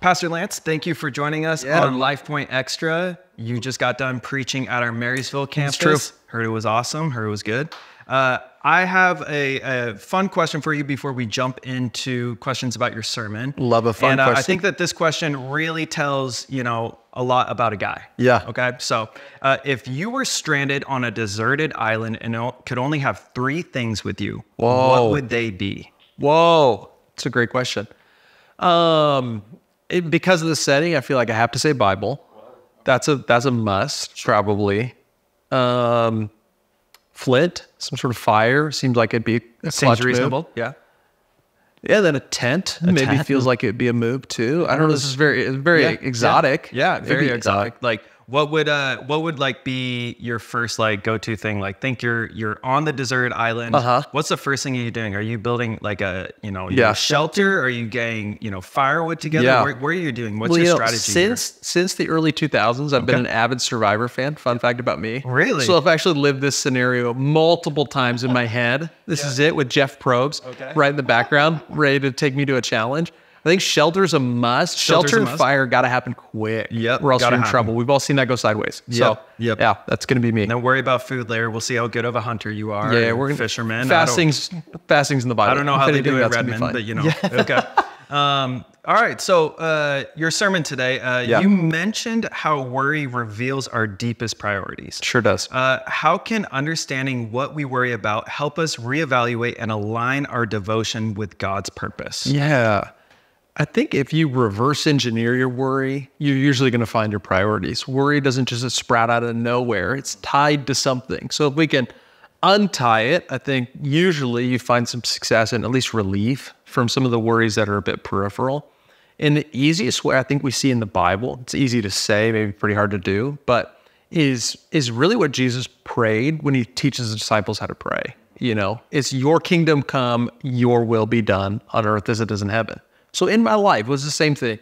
Pastor Lance, thank you for joining us on Life Point Extra. You just got done preaching at our Marysville campus. It's true. Heard it was awesome. Heard it was good. I have a fun question for you before we jump into questions about your sermon. Love a fun question. I think that this question really tells, a lot about a guy. Yeah. Okay. So if you were stranded on a deserted island and could only have 3 things with you, what would they be? Whoa. It's a great question. Because of the setting, I feel like I have to say Bible. That's a must, probably. Flint, some sort of fire. Seems like it'd be a Seems reasonable. Move. Yeah. Yeah, then a tent maybe feels like it'd be a move too. I don't know. This is very exotic. Yeah, very exotic. Like what would like be your first like go-to thing? Like think you're on the desert island. What's the first thing you're doing? Are you building like a shelter? Are you getting firewood together? Yeah. Where are you doing? What's your strategy? Since the early 2000s, I've been an avid Survivor fan. Fun fact about me. Really? So I've actually lived this scenario multiple times in my head. This is it with Jeff Probst right in the background, ready to take me to a challenge. I think shelter's a must. Shelter and fire got to happen quick. Yep. Or else you're in trouble. We've all seen that go sideways. So, yeah, that's going to be me. Don't worry about food later. We'll see how good of a hunter you are. Yeah, we're fisherman. Fasting's in the Bible. I don't know how they do it at Redmond, but Okay. All right. So your sermon today, you mentioned how worry reveals our deepest priorities. Sure does. How can understanding what we worry about help us reevaluate and align our devotion with God's purpose? Yeah. I think if you reverse engineer your worry, you're usually going to find your priorities. Worry doesn't just sprout out of nowhere. It's tied to something. So if we can untie it, I think usually you find some success and at least relief from some of the worries that are a bit peripheral. And the easiest way I think we see in the Bible, it's easy to say, maybe pretty hard to do, but is really what Jesus prayed when he teaches the disciples how to pray. It's your kingdom come, your will be done on earth as it is in heaven. So in my life, it was the same thing.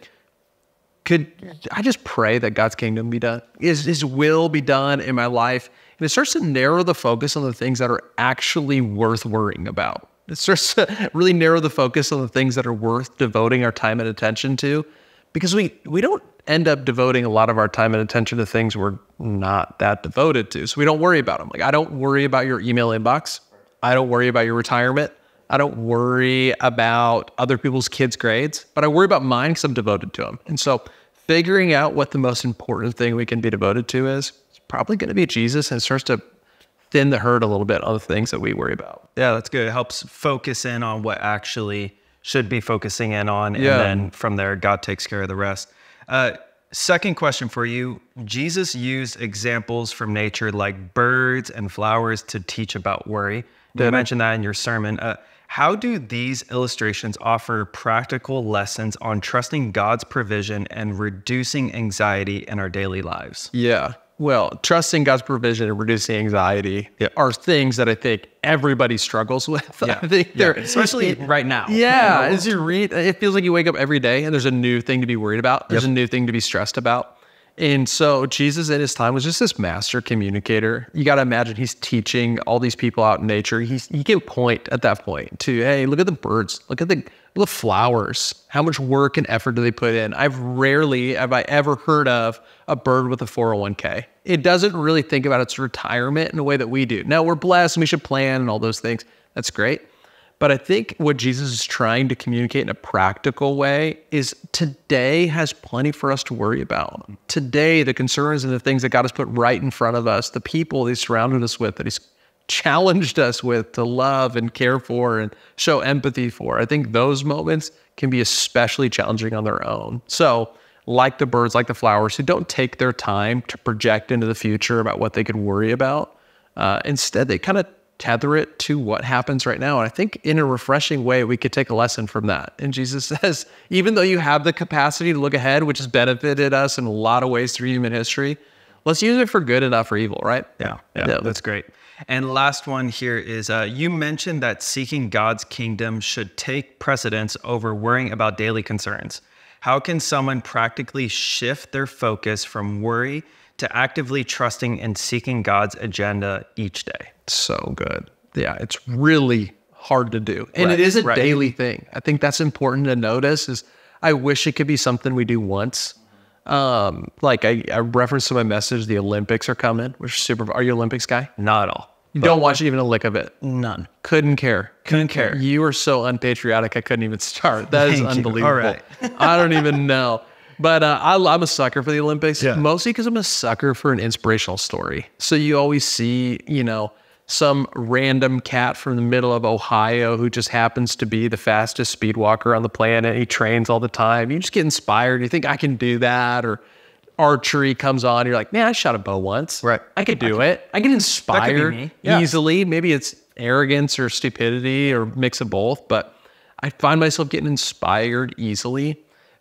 Could I just pray that God's kingdom be done? His will be done in my life? And it starts to narrow the focus on the things that are actually worth worrying about. It starts to really narrow the focus on the things that are worth devoting our time and attention to, because we don't end up devoting a lot of our time and attention to things we're not that devoted to. So we don't worry about them. Like I don't worry about your email inbox. I don't worry about your retirement. I don't worry about other people's kids' grades, but I worry about mine because I'm devoted to them. And so figuring out what the most important thing we can be devoted to is probably going to be Jesus, and it starts to thin the herd a little bit on the things that we worry about. Yeah, that's good. It helps focus in on what actually should be focusing in on, and then from there, God takes care of the rest. Second question for you. Jesus used examples from nature like birds and flowers to teach about worry. You mentioned that in your sermon. How do these illustrations offer practical lessons on trusting God's provision and reducing anxiety in our daily lives? Yeah. Well, trusting God's provision and reducing anxiety are things that I think everybody struggles with. Yeah. I think they're especially right now. Yeah. As you read, it feels like you wake up every day and there's a new thing to be worried about. There's a new thing to be stressed about. And so Jesus in his time was just this master communicator. You got to imagine he's teaching all these people out in nature. He can point at that point to, hey, look at the birds, look at the flowers. How much work and effort do they put in? Rarely have I ever heard of a bird with a 401k. It doesn't really think about its retirement in a way that we do. Now we're blessed and we should plan and all those things. That's great. But I think what Jesus is trying to communicate in a practical way is today has plenty for us to worry about. Today, the concerns and the things that God has put right in front of us, the people he's surrounded us with, that he's challenged us with to love and care for and show empathy for. I think those moments can be especially challenging on their own. So like the birds, like the flowers, who don't take their time to project into the future about what they could worry about. Instead, they kind of tether it to what happens right now. And I think in a refreshing way, we could take a lesson from that. And Jesus says, even though you have the capacity to look ahead, which has benefited us in a lot of ways through human history, let's use it for good and not for evil, right? Yeah, that's great. And last one here is, you mentioned that seeking God's kingdom should take precedence over worrying about daily concerns. How can someone practically shift their focus from worry to actively trusting and seeking God's agenda each day? So good. Yeah, it's really hard to do. And it is a daily thing. I think that's important to notice is I wish it could be something we do once. Like I referenced in my message, the Olympics are coming, which is super. Are you an Olympics guy? Not at all. You don't watch even a lick of it? None. Couldn't care. Couldn't care. You are so unpatriotic, I couldn't even start. That is unbelievable. All right. I don't even know. But I'm a sucker for the Olympics, mostly because I'm a sucker for an inspirational story. So you always see, some random cat from the middle of Ohio who just happens to be the fastest speed walker on the planet. He trains all the time. You just get inspired. You think, I can do that. Or archery comes on. You're like, man, I shot a bow once. Right. I could do it. I get inspired me. Yeah. easily. Maybe it's arrogance or stupidity or mix of both. But I find myself getting inspired easily.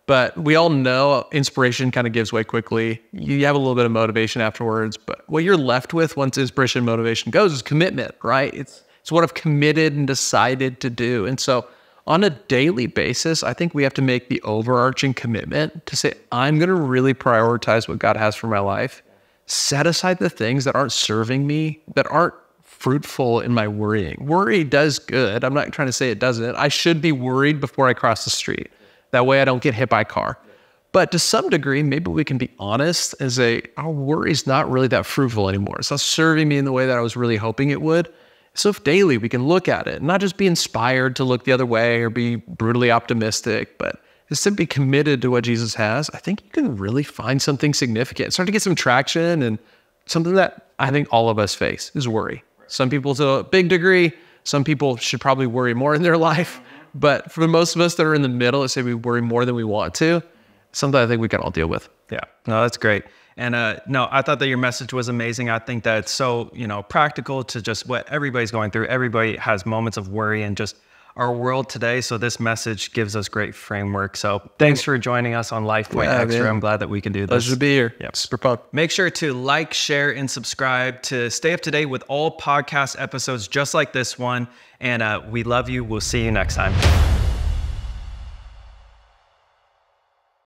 But we all know inspiration kind of gives way quickly. You have a little bit of motivation afterwards, but what you're left with once inspiration and motivation goes is commitment, right? It's what I've committed and decided to do. And so on a daily basis, I think we have to make the overarching commitment to say, I'm going to really prioritize what God has for my life. Set aside the things that aren't serving me, that aren't fruitful in my worrying. Worry does good. I'm not trying to say it doesn't. I should be worried before I cross the street. That way I don't get hit by a car. But to some degree, maybe we can be honest and say, our worry's not really that fruitful anymore. It's not serving me in the way that I was really hoping it would. So if daily we can look at it, and not just be inspired to look the other way or be brutally optimistic, but just to be committed to what Jesus has, I think you can really find something significant. Start to get some traction, and something that I think all of us face is worry. Some people to a big degree, some people should probably worry more in their life. But for most of us that are in the middle, let's say we worry more than we want to, something I think we can all deal with. Yeah, no, that's great. And no, I thought that your message was amazing. I think that it's so, practical to just what everybody's going through. Everybody has moments of worry in just our world today. So this message gives us great framework. So thanks for joining us on Life Point Extra. Man. I'm glad that we can do this. Pleasure to be here. Yep. Super fun. Make sure to like, share, and subscribe to stay up to date with all podcast episodes just like this one. And we love you. We'll see you next time.